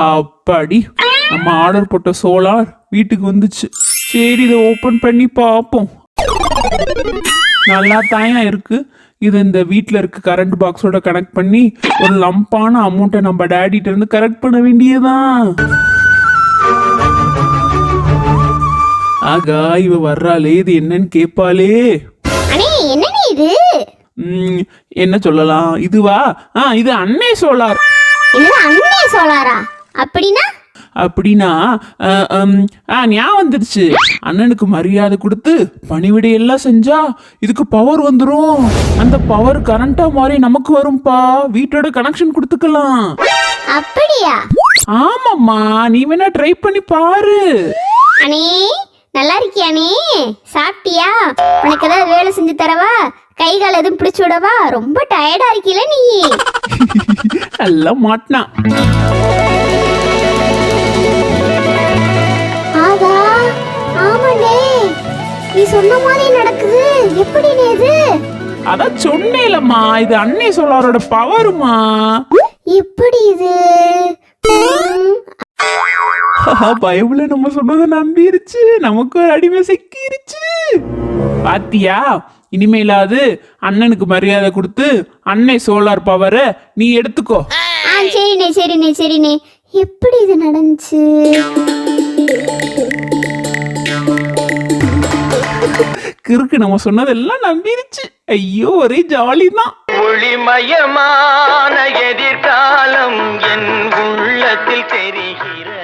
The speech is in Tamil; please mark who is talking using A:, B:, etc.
A: அப்பாடி, நம்ம ஆர்டர் போட்ட சோலார் வீட்டுக்கு வந்துச்சு. சரி, இதை ஓபன் பண்ணி பார்ப்போம். நல்லா தாயா இருக்கு. இது இந்த வீட்டில் இருக்க கரண்ட் பாக்ஸோட கனெக்ட் பண்ணி ஒரு லம்பான அமௌண்ட்டை நம்ம டேடிட்ட இருந்து கரெக்ட் பண்ண வேண்டியதான். ஆகா, இவ வர்றாளே, இது என்னன்னு கேட்பாளே.
B: அண்ணே என்னண்ணே இது?
A: என்ன சொல்லலாம்? இதுவா? இது அன்னை சோலார்.
B: இது அண்ணே சோலாரா? அப்படின்னா
A: ஞாபகம் வந்துருச்சு. அண்ணனுக்கு மரியாதை கொடுத்து பணிவிடை எல்லாம் செஞ்சா இதுக்கு பவர் வந்துரும். அந்த பவர் கரண்டா மாதிரி நமக்கு வரும்பா. வீட்டோட கனெக்ஷன் கொடுத்துக்கலாம்.
B: அப்படியா?
A: ஆமாம்மா, நீ வேணா ட்ரை பண்ணி பாரு.
B: அண்ணே நல்லா இருக்கியானே? சாப்பிட்டியா? உனக்கு ஏதாவது வேலை செஞ்சு தரவா? கை கால் எதுவும் பிடிச்சு விடவா? ரொம்ப டயர்டா இருக்கீல நீ.
A: நல்லா மாட்டினா.
B: ஆகா, ஆமாண்ணே, நீ சொன்ன மாதிரி நடக்குது. எப்படி இது?
A: அதான் சொன்னேலம்மா, இது அன்னை சோலாரோட பவருமா.
B: எப்படி இது?
A: பயவுல நம்ம சொன்னதை நம்பிருச்சு. நமக்கு ஒரு அடிமை சிக்கிருச்சு. பாத்தியா? இனிமேலாவது அண்ணனுக்கு மரியாதை கொடுத்து அன்னை சோலார் பவரை நீ எடுத்துக்கோ.
B: சரிண்ணே. எப்படி இது நடந்துச்சு?
A: கிறுக்கு நம்ம சொன்னதெல்லாம் நம்பிருச்சு. ஐயோ, ஒரே ஜாலி தான்.
C: ஒளிமயமான எதிர்காலம் என் உள்ளத்தில் தெரிகிறது.